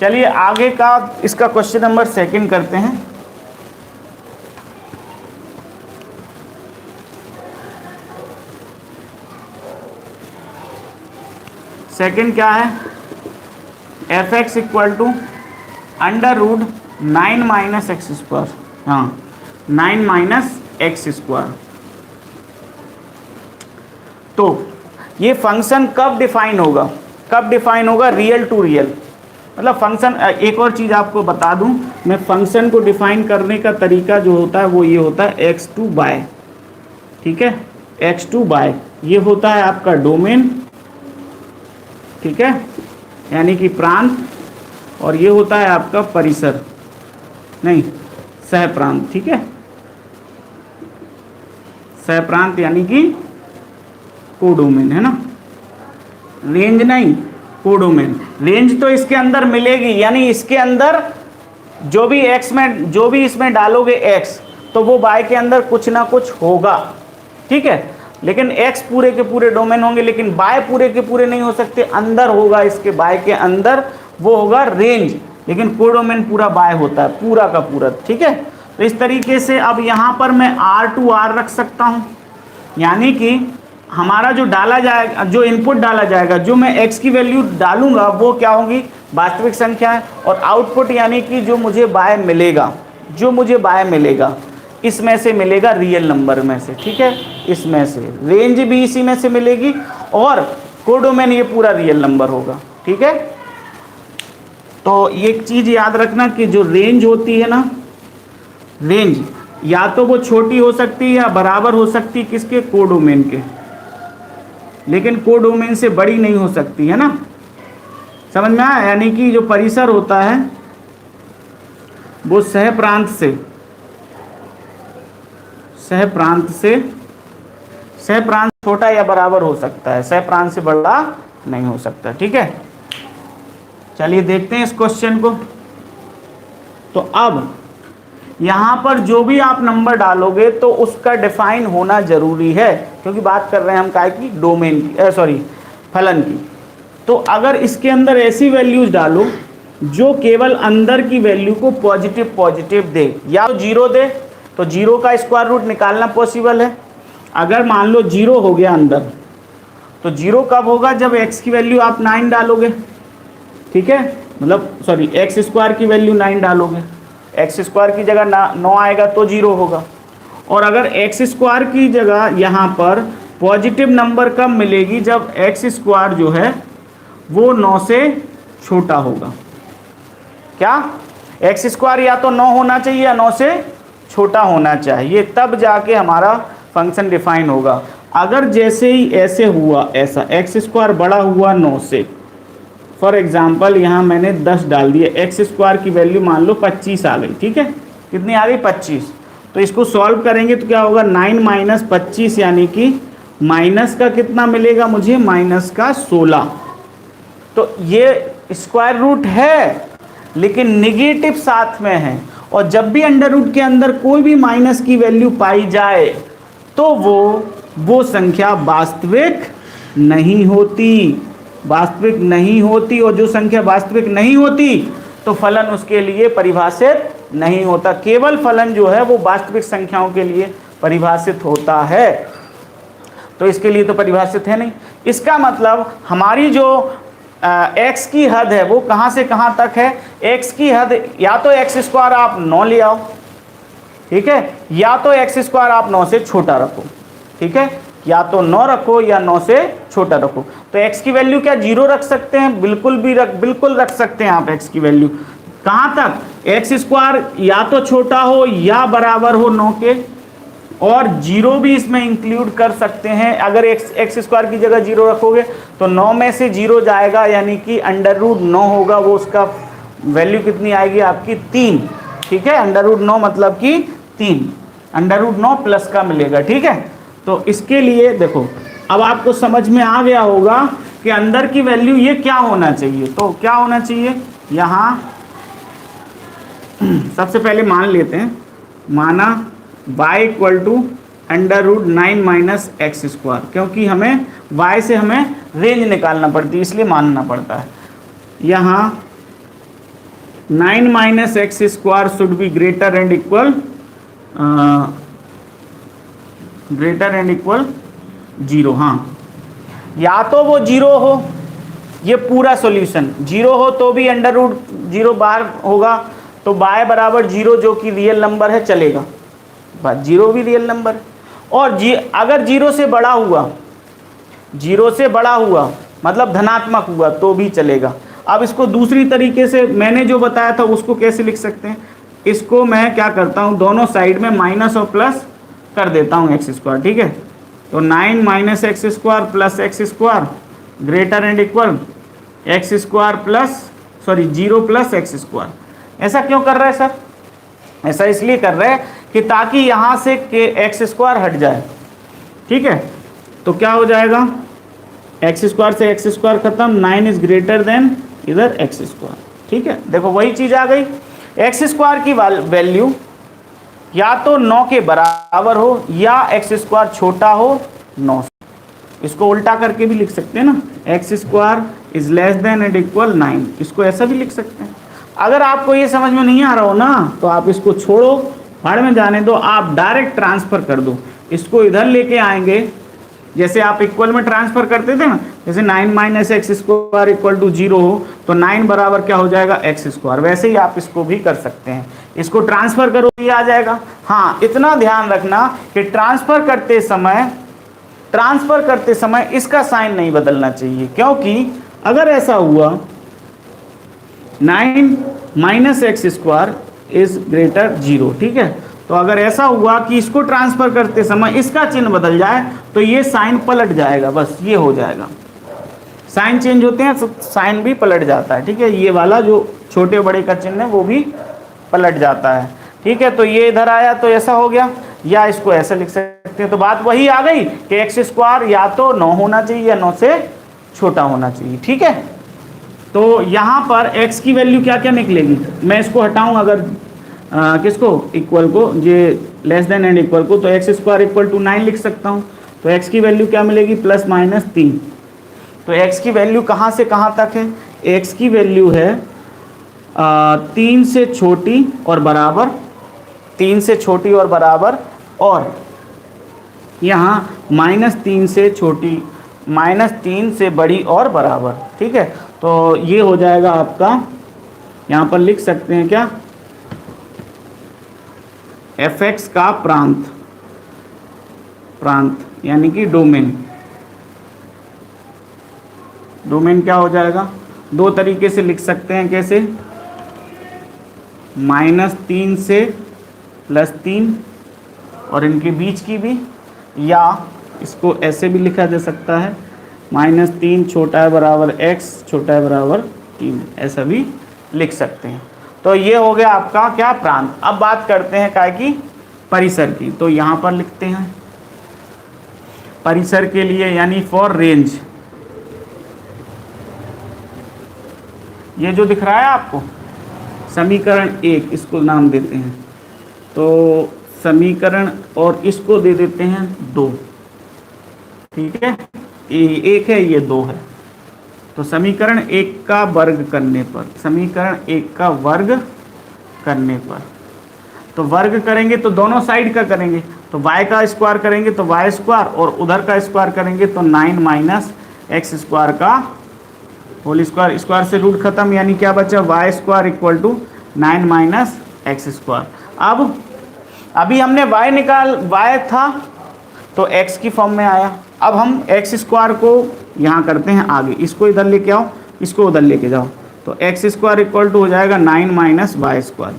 चलिए आगे का इसका क्वेश्चन नंबर 2 करते हैं। सेकंड क्या है, F X equal to under root 9 minus X square, हाँ 9 माइनस एक्स स्क्वायर। तो ये फंक्शन कब डिफाइन होगा, कब डिफाइन होगा, रियल टू रियल, मतलब फंक्शन। एक और चीज़ आपको बता दूं, मैं फंक्शन को डिफाइन करने का तरीका जो होता है वो ये होता है x टू बाय, ठीक है, x टू बाय, ये होता है आपका डोमेन, ठीक है। यानी कि प्रांत, और ये होता है आपका परिसर, नहीं सह प्रांत, ठीक है। सह प्रांत यानी कि कोडोमेन, है ना, रेंज नहीं कोडोमेन। रेंज तो इसके अंदर मिलेगी, यानी इसके अंदर जो भी एक्स में, जो भी इसमें डालोगे एक्स, तो वो बाय के अंदर कुछ ना कुछ होगा, ठीक है। लेकिन एक्स पूरे के पूरे डोमेन होंगे, लेकिन बाय पूरे के पूरे नहीं हो सकते, अंदर होगा, इसके बाय के अंदर वो होगा रेंज, लेकिन कोडोमेन पूरा बाय होता है, पूरा का पूरा, ठीक है। तो इस तरीके से अब यहाँ पर मैं R2R रख सकता हूँ, यानी कि हमारा जो डाला जाएगा, जो इनपुट डाला जाएगा, जो मैं x की वैल्यू डालूंगा वो क्या होगी, वास्तविक संख्या है, और आउटपुट यानी कि जो मुझे बाय मिलेगा, जो मुझे बाय मिलेगा इसमें से मिलेगा रियल नंबर में से, ठीक है, इसमें से रेंज भी इसी में से मिलेगी, और कोडोमेन ये पूरा रियल नंबर होगा, ठीक है। तो एक चीज याद रखना कि जो रेंज होती है ना, रेंज या तो वो छोटी हो सकती है या बराबर हो सकती है किसके, कोडोमेन के, लेकिन कोडोमेन से बड़ी नहीं हो सकती, है ना, समझ में आया। यानी कि जो परिसर होता है वो सह प्रांत से, सह प्रांत छोटा या बराबर हो सकता है, सह प्रांत से बड़ा नहीं हो सकता, ठीक है। चलिए देखते हैं इस क्वेश्चन को। तो अब यहां पर जो भी आप नंबर डालोगे तो उसका डिफाइन होना जरूरी है, क्योंकि बात कर रहे हैं हम काय की, डोमेन की, सॉरी फलन की। तो अगर इसके अंदर ऐसी वैल्यूज डालो जो केवल अंदर की वैल्यू को पॉजिटिव पॉजिटिव दे, या तो जीरो दे, तो जीरो का स्क्वायर रूट निकालना पॉसिबल है। अगर मान लो जीरो हो गया अंदर, तो जीरो कब होगा, जब एक्स की वैल्यू आप 9 डालोगे, ठीक है, मतलब सॉरी एक्स स्क्वायर की वैल्यू 9 डालोगे, एक्स स्क्वायर की जगह 9 आएगा तो जीरो होगा। और अगर एक्स स्क्वायर की जगह यहाँ पर पॉजिटिव नंबर कब मिलेगी, जब एक्स स्क्वायर जो है वो 9 से छोटा होगा। क्या एक्स स्क्वायर या तो 9 होना चाहिए या 9 से छोटा होना चाहिए, तब जाके हमारा फंक्शन डिफाइन होगा। अगर जैसे ही ऐसे हुआ, ऐसा एक्स स्क्वायर बड़ा हुआ 9 से, फॉर एग्जाम्पल यहाँ मैंने 10 डाल दिया, एक्स स्क्वायर की वैल्यू मान लो 25 आ गई, ठीक है, कितनी आ गई 25। तो इसको सॉल्व करेंगे तो क्या होगा, 9 माइनस 25 यानी कि माइनस का कितना मिलेगा मुझे, माइनस का 16। तो ये स्क्वायर रूट है लेकिन निगेटिव साथ में है, और जब भी अंडर रूट के अंदर कोई भी माइनस की वैल्यू पाई जाए तो वो संख्या वास्तविक नहीं होती, वास्तविक नहीं होती। और जो संख्या वास्तविक नहीं होती तो फलन उसके लिए परिभाषित नहीं होता। केवल फलन जो है वो वास्तविक संख्याओं के लिए परिभाषित होता है, तो इसके लिए तो परिभाषित है नहीं। इसका मतलब हमारी जो x की हद है वो कहाँ से कहाँ तक है, x की हद या तो एक्स स्क्वायर आप 9 ले आओ, ठीक है, या तो एक्स स्क्वायर आप 9 से छोटा रखो, ठीक है, या तो 9 रखो या 9 से छोटा रखो। तो x की वैल्यू क्या 0 रख सकते हैं, बिल्कुल रख सकते हैं आप x की वैल्यू कहाँ तक, एक्स स्क्वायर या तो छोटा हो या बराबर हो 9 के, और 0 भी इसमें इंक्लूड कर सकते हैं। अगर एक्स स्क्वायर की जगह 0 रखोगे तो 9 में से 0 जाएगा, यानी कि अंडर रूट 9 होगा, वो उसका वैल्यू कितनी आएगी आपकी 3, ठीक है, अंडर रूट 9 मतलब कि 3, अंडर रूट 9 प्लस का मिलेगा, ठीक है। तो इसके लिए देखो अब आपको समझ में आ गया होगा कि अंदर की वैल्यू ये क्या होना चाहिए। तो क्या होना चाहिए, यहाँ सबसे पहले मान लेते हैं, माना y equal to under root 9 minus X square, क्योंकि हमें y से हमें रेंज निकालना पड़ती है इसलिए मानना पड़ता है। यहाँ 9 minus X square should be greater and equal 0। हाँ, या तो वो 0 हो, ये पूरा सॉल्यूशन 0 हो तो भी अंडर रूट 0 बाहर होगा, तो y बराबर 0 जो कि रियल नंबर है चलेगा, बात 0 भी रियल नंबर है। और अगर 0 से बड़ा हुआ, 0 से बड़ा हुआ मतलब धनात्मक हुआ तो भी चलेगा। अब इसको दूसरी तरीके से मैंने जो बताया था उसको कैसे लिख सकते हैं, इसको मैं क्या करता हूँ, दोनों साइड में माइनस और प्लस कर देता हूँ एक्स स्क्वायर, ठीक है। तो 9 minus X square plus x square greater and equal x square plus sorry 0 plus x square. ऐसा क्यों कर रहा है सर? ऐसा इसलिए कर रहे हैं कि ताकि यहाँ से एक्स स्क्वायर हट जाए। ठीक है, तो क्या हो जाएगा, एक्स स्क्वायर से एक्स स्क्वायर खत्म, 9 इज ग्रेटर देन इधर एक्स स्क्वायर। ठीक है, देखो वही चीज आ गई। एक्स स्क्वायर की वैल्यू या तो 9 के बराबर हो या एक्स स्क्वायर छोटा हो 9 से। इसको उल्टा करके भी लिख सकते हैं ना, x square is less than and equal 9, इसको ऐसा भी लिख सकते हैं। अगर आपको ये समझ में नहीं आ रहा हो ना, तो आप इसको छोड़ो, भाड़ में जाने दो, आप डायरेक्ट ट्रांसफर कर दो। इसको इधर लेके आएंगे, जैसे आप इक्वल में ट्रांसफर करते थे ना, जैसे 9 minus X square equal to 0 हो तो 9 बराबर क्या हो जाएगा, एक्स स्क्वायर। वैसे ही आप इसको भी कर सकते हैं, इसको ट्रांसफर करो ये आ जाएगा। हाँ, इतना ध्यान रखना कि ट्रांसफर करते समय इसका साइन नहीं बदलना चाहिए, क्योंकि अगर ऐसा हुआ 9 minus X square is greater 0, ठीक है, तो अगर ऐसा हुआ कि इसको ट्रांसफर करते समय इसका चिन्ह बदल जाए तो ये साइन पलट जाएगा, बस ये हो जाएगा। साइन चेंज होते हैं तो साइन भी पलट जाता है। ठीक है, ये वाला जो छोटे बड़े का चिन्ह है वो भी पलट जाता है। ठीक है, तो ये इधर आया तो ऐसा हो गया, या इसको ऐसा लिख सकते हैं। तो बात वही आ गई कि एक्स स्क्वायर या तो 9 होना चाहिए या 9 से छोटा होना चाहिए। ठीक है, तो यहाँ पर x की वैल्यू क्या क्या निकलेगी, मैं इसको हटाऊँ अगर किसको, इक्वल को, ये लेस देन एंड इक्वल को, तो एक्स स्क्वायर इक्वल टू 9 लिख सकता हूँ। तो x की वैल्यू क्या मिलेगी, प्लस माइनस 3। तो x की वैल्यू कहाँ से कहाँ तक है, x की वैल्यू है 3 से छोटी और बराबर, 3 से छोटी और बराबर, और यहाँ -3 से छोटी, -3 से बड़ी और बराबर। ठीक है, तो ये हो जाएगा आपका, यहाँ पर लिख सकते हैं क्या, fx का प्रांत यानी कि डोमेन। डोमेन क्या हो जाएगा, दो तरीके से लिख सकते हैं, कैसे, -3 से +3 और इनके बीच की भी, या इसको ऐसे भी लिखा जा सकता है, -3 छोटा है बराबर x छोटा है बराबर 3, ऐसा भी लिख सकते हैं। तो ये हो गया आपका क्या, प्रांत। अब बात करते हैं काय की, परिसर की। तो यहाँ पर लिखते हैं परिसर के लिए, यानी फॉर रेंज, ये जो दिख रहा है आपको समीकरण 1, इसको नाम देते हैं, तो समीकरण, और इसको दे देते हैं 2। ठीक है, ये 1 है, ये 2 है। तो समीकरण 1 का वर्ग करने पर, समीकरण 1 का वर्ग करने पर, तो वर्ग करेंगे तो दोनों साइड का करेंगे, तो y का स्क्वायर करेंगे तो y स्क्वायर, और उधर का स्क्वायर करेंगे तो 9 माइनस एक्स स्क्वायर का होल स्क्वायर, स्क्वायर से रूट खत्म, यानी क्या बचा, y square equal to 9 minus X square. अब अभी हमने y था तो x की फॉर्म में आया। अब हम एक्स स्क्वायर को यहाँ करते हैं आगे, इसको इधर लेके आओ, इसको उधर लेके जाओ, तो एक्स स्क्वायर इक्वल टू हो जाएगा 9 माइनस वाई स्क्वायर।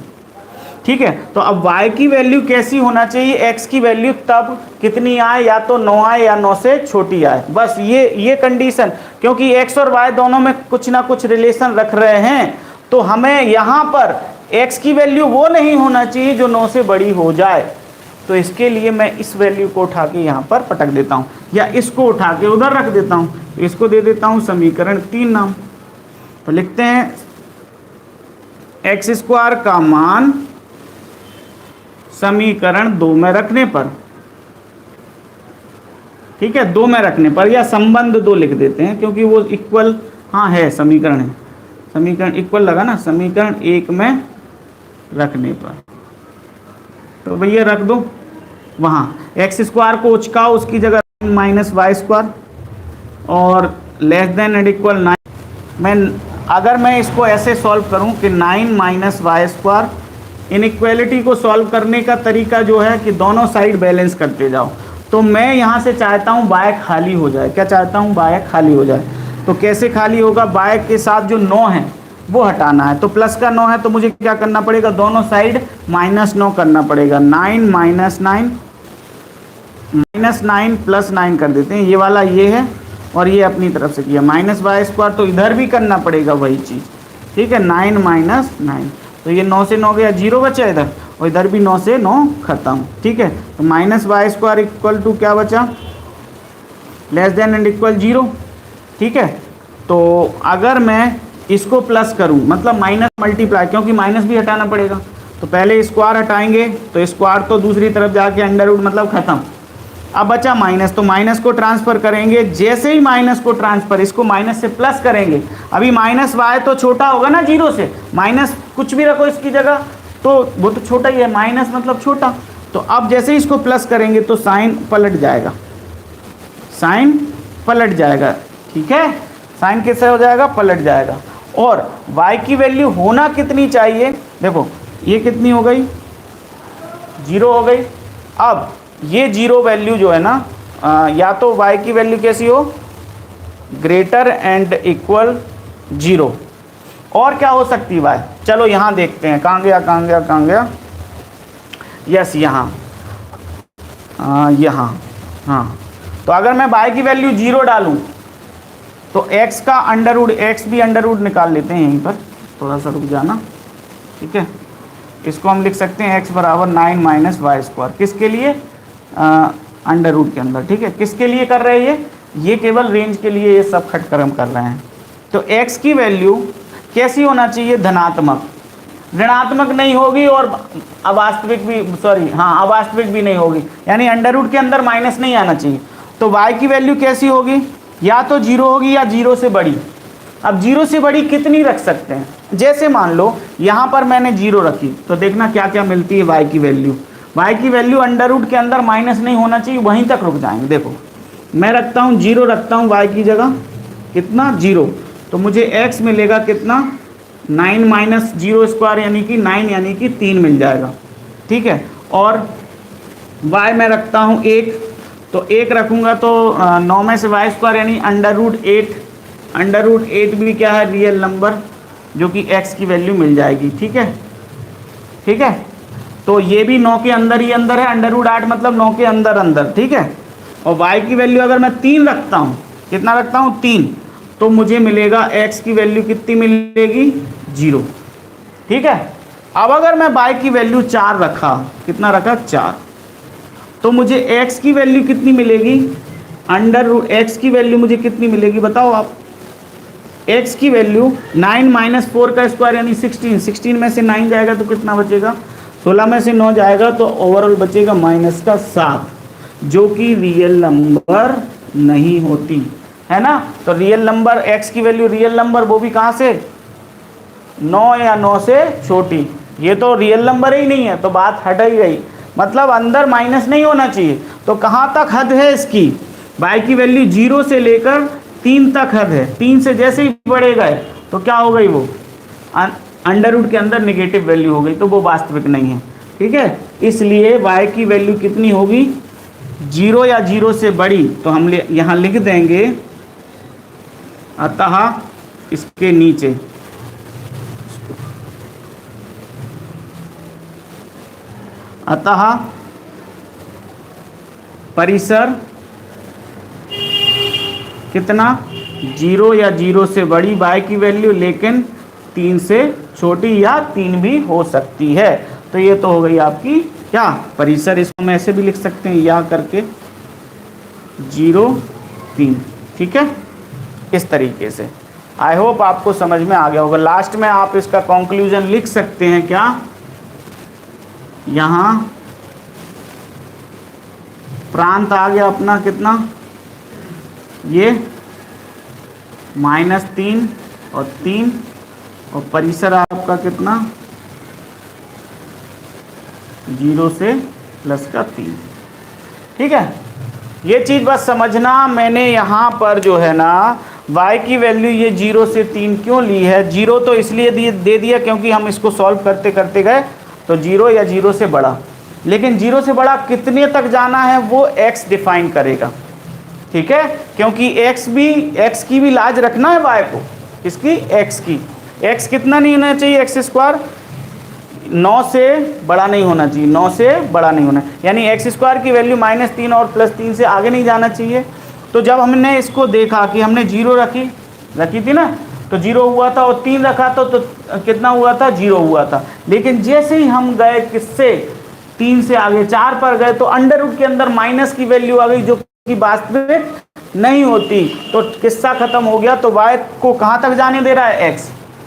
ठीक है, तो अब y की वैल्यू कैसी होना चाहिए, x की वैल्यू तब कितनी आए, या तो 9 आए या 9 से छोटी आए, बस ये कंडीशन, क्योंकि x और y दोनों में कुछ ना कुछ रिलेशन रख रहे हैं, तो हमें यहाँ पर x की वैल्यू वो नहीं होना चाहिए जो 9 से बड़ी हो जाए। तो इसके लिए मैं इस वैल्यू को उठा के यहाँ पर पटक देता हूँ, या इसको उठा के उधर रख देता हूँ, तो इसको दे देता हूँ समीकरण 3 नाम। तो लिखते हैं एक्स स्क्वायर का मान समीकरण 2 में रखने पर, ठीक है, 2 में रखने पर, या संबंध 2 लिख देते हैं क्योंकि वो इक्वल, हाँ है, समीकरण है, समीकरण इक्वल लगा ना, समीकरण 1 में रखने पर, तो भैया रख दो वहाँ, एक्स स्क्वायर को उचकाओ, उसकी जगह माइनस वाई स्क्वायर, और लेस देन एंड इक्वल 9। अगर मैं इसको ऐसे सॉल्व करूँ कि 9 माइनस वाई स्क्वायर, इनइक्वालिटी को सॉल्व करने का तरीका जो है कि दोनों साइड बैलेंस करते जाओ, तो मैं यहाँ से चाहता हूँ बाय खाली हो जाए, क्या चाहता हूँ, बाय खाली हो जाए। तो कैसे खाली होगा, बाय के साथ जो 9 है वो हटाना है, तो प्लस का 9 है तो मुझे क्या करना पड़ेगा, दोनों साइड -9 करना पड़ेगा, 9 माइनस 9 प्लस 9 कर देते हैं, ये वाला ये है और ये अपनी तरफ से किया माइनस वाई स्क्वायर, तो इधर भी करना पड़ेगा वही चीज़, ठीक है। 9 माइनस 9, तो ये 9 से 9 गया, 0 बचा इधर, और इधर भी 9 से 9 खत्म, ठीक है। तो minus Y square equal to क्या बचा, लेस देन एंड इक्वल 0, ठीक है। तो अगर मैं इसको प्लस करूं, मतलब माइनस मल्टीप्लाई, क्योंकि माइनस भी हटाना पड़ेगा, तो पहले स्क्वायर हटाएंगे, तो स्क्वायर तो दूसरी तरफ जाके अंडर रूट मतलब खत्म। अब बचा माइनस, तो माइनस को ट्रांसफर करेंगे, जैसे ही माइनस को ट्रांसफर, इसको माइनस से प्लस करेंगे, अभी माइनस वाई तो छोटा होगा ना 0 से, माइनस कुछ भी रखो इसकी जगह तो वो तो छोटा ही है, माइनस मतलब छोटा। तो अब जैसे ही इसको प्लस करेंगे तो साइन पलट जाएगा, साइन पलट जाएगा, ठीक है। साइन कैसे हो जाएगा, पलट जाएगा। और y की वैल्यू होना कितनी चाहिए, देखो ये कितनी हो गई, 0 हो गई। अब ये 0 वैल्यू जो है ना, या तो y की वैल्यू कैसी हो, ग्रेटर एंड इक्वल 0, और क्या हो सकती है y, चलो यहाँ देखते हैं, कहाँ गया कहाँ गया कहाँ गया, यस यहाँ, यहाँ, हाँ। तो अगर मैं y की वैल्यू 0 डालूं तो x का अंडर रूट, x भी अंडर रूट निकाल लेते हैं यहीं पर, थोड़ा सा रुक जाना, ठीक है। इसको हम लिख सकते हैं x बराबर 9 माइनस वाई स्क्वायर, किसके लिए, अंडर रूट के अंदर, ठीक है। किसके लिए कर रहे हैं ये केवल रेंज के लिए ये सब खटकरम कर रहे हैं। तो x की वैल्यू कैसी होना चाहिए, धनात्मक, ऋणात्मक नहीं होगी और अवास्तविक भी, सॉरी हाँ अवास्तविक भी नहीं होगी, यानी अंडर रूट के अंदर माइनस नहीं आना चाहिए। तो y की वैल्यू कैसी होगी, या तो 0 होगी या 0 से बड़ी। अब 0 से बड़ी कितनी रख सकते हैं, जैसे मान लो यहाँ पर मैंने 0 रखी, तो देखना क्या क्या मिलती है y की वैल्यू। y की वैल्यू अंडर रूट के अंदर माइनस नहीं होना चाहिए, वहीं तक रुक जाएंगे। देखो मैं रखता हूँ 0, रखता हूँ y की जगह कितना 0, तो मुझे x मिलेगा कितना 9 माइनस 0 स्क्वायर, यानी कि 9 यानी कि 3 मिल जाएगा, ठीक है। और y मैं रखता हूँ 1, तो 1 रखूँगा तो 9 में से वाई स्क्वायर यानी अंडर रूट 8, अंडर रूट 8 भी क्या है, रियल नंबर, जो कि x की वैल्यू मिल जाएगी, ठीक है, ठीक है। तो ये भी 9 के अंदर ही अंदर है, अंडर रूट 8 मतलब 9 के अंदर अंदर, ठीक है। और y की वैल्यू अगर मैं 3 रखता हूँ, कितना रखता हूँ 3, तो मुझे मिलेगा x की वैल्यू कितनी मिलेगी 0, ठीक है। अब अगर मैं y की वैल्यू 4 रखा, कितना रखा 4, तो मुझे x की वैल्यू कितनी मिलेगी, अंडर रूट x की वैल्यू मुझे कितनी मिलेगी बताओ आप, x की वैल्यू 9 माइनस 4 का स्क्वायर यानी 16, 16 में से 9 जाएगा तो कितना बचेगा, 16 में से 9 जाएगा तो ओवरऑल बचेगा माइनस का 7, जो कि रियल नंबर नहीं होती है ना। तो रियल नंबर x की वैल्यू रियल नंबर, वो भी कहाँ से, 9 या 9 से छोटी, ये तो रियल नंबर ही नहीं है, तो बात हट ही गई, मतलब अंदर माइनस नहीं होना चाहिए। तो कहाँ तक हद है इसकी, y की वैल्यू 0 से लेकर 3 तक हद है, 3 से जैसे ही बढ़े गए तो क्या हो गई, वो अंडर रूट के अंदर नेगेटिव वैल्यू हो गई, तो वो वास्तविक नहीं है, ठीक है। इसलिए y की वैल्यू कितनी होगी, 0 या 0 से बड़ी, तो हम यहाँ लिख देंगे अतः इसके नीचे अतः परिसर कितना, 0 या 0 से बड़ी y की वैल्यू, लेकिन 3 से छोटी या 3 भी हो सकती है। तो ये तो हो गई आपकी क्या, परिसर, इसको हम ऐसे भी लिख सकते हैं या करके 0 3, ठीक है, इस तरीके से। आई होप आपको समझ में आ गया होगा। लास्ट में आप इसका कंक्लूजन लिख सकते हैं क्या, यहाँ प्रांत आ गया अपना कितना, ये -3 और 3, और परिसर आपका कितना 0 से प्लस का 3, ठीक है। ये चीज़ बस समझना, मैंने यहाँ पर जो है ना y की वैल्यू ये 0 से 3 क्यों ली है, 0 तो इसलिए दे दिया क्योंकि हम इसको सॉल्व करते करते गए, तो 0 या 0 से बड़ा, लेकिन 0 से बड़ा कितने तक जाना है वो x डिफाइन करेगा, ठीक है। क्योंकि x की भी लाज रखना है y को, इसकी x की, x कितना नहीं होना चाहिए, x स्क्वायर 9 से बड़ा नहीं होना चाहिए, 9 से बड़ा नहीं होना, यानी x स्क्वायर की वैल्यू -3 और +3 से आगे नहीं जाना चाहिए। तो जब हमने इसको देखा कि हमने 0 रखी थी ना, तो 0 हुआ था, और 3 रखा था तो कितना हुआ था, 0 हुआ था। लेकिन जैसे ही हम गए किससे, 3 से आगे 4 पर गए, तो अंडर रूट के अंदर माइनस की वैल्यू आ गई जो कि वास्तविक नहीं होती, तो किस्सा खत्म हो गया। तो y को कहाँ तक जाने दे रहा है, x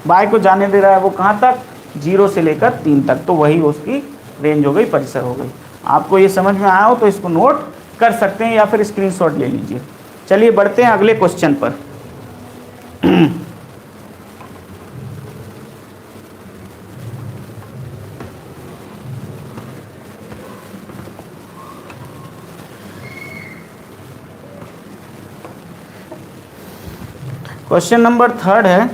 y को जाने दे रहा है वो कहाँ तक, 0 से लेकर 3 तक। तो वही उसकी रेंज हो गई, परिसर हो गई। आपको ये समझ में आया हो तो इसको नोट कर सकते हैं या फिर स्क्रीनशॉट ले लीजिए। चलिए बढ़ते हैं अगले क्वेश्चन पर। क्वेश्चन नंबर 3 है,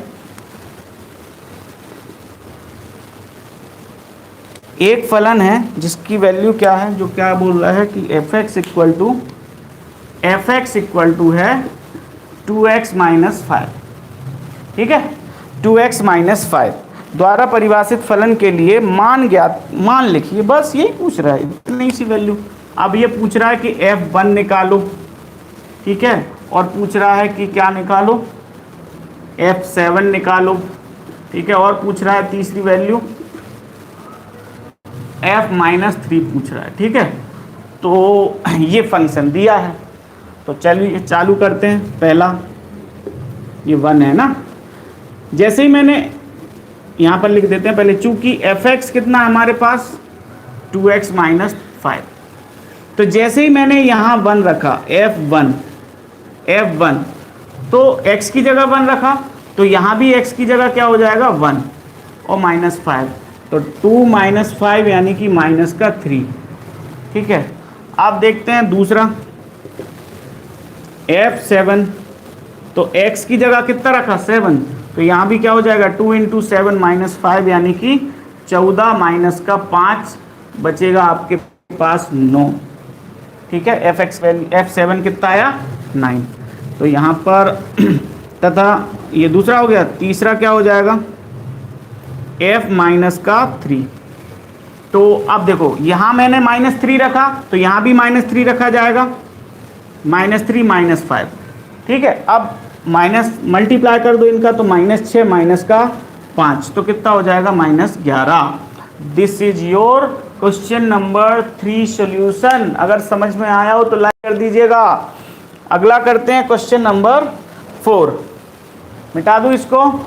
एक फलन है जिसकी वैल्यू क्या है, जो क्या बोल रहा है कि f(x) इक्वल टू है 2x माइनस 5, ठीक है, 2x माइनस 5 द्वारा परिभाषित फलन के लिए मान लिखिए। बस यही पूछ रहा है, इतनी सी वैल्यू। अब ये पूछ रहा है कि f1 निकालो, ठीक है, और पूछ रहा है कि क्या निकालो, f7 निकालो, ठीक है, और पूछ रहा है तीसरी वैल्यू f-3 पूछ रहा है, ठीक है। तो ये फंक्शन दिया है, तो चलिए चालू करते हैं। पहला ये 1 है ना, जैसे ही मैंने यहाँ पर लिख देते हैं पहले, चूंकि f(x) कितना है हमारे पास, 2x माइनस 5, तो जैसे ही मैंने यहाँ 1 रखा, f1 तो x की जगह 1 रखा, तो यहाँ भी x की जगह क्या हो जाएगा, 1 और -5, तो 2 माइनस 5 यानी कि माइनस का 3, ठीक है। आप देखते हैं दूसरा f7, तो x की जगह कितना रखा, 7, तो यहाँ भी क्या हो जाएगा, 2 × 7 माइनस 5 यानी कि 14 माइनस का 5 बचेगा आपके पास 9, ठीक है। f7 कितना आया, 9, तो यहाँ पर तथा ये दूसरा हो गया। तीसरा क्या हो जाएगा, f-3, तो अब देखो यहाँ मैंने -3 रखा, तो यहाँ भी -3 रखा जाएगा, -3 -5, ठीक है। अब माइनस मल्टीप्लाई कर दो इनका, तो -6 माइनस का 5, तो कितना हो जाएगा, -11। This is your question number 3 solution. अगर समझ में आया हो तो लाइक कर दीजिएगा। अगला करते हैं क्वेश्चन नंबर 4, मिटा दूँ इसको।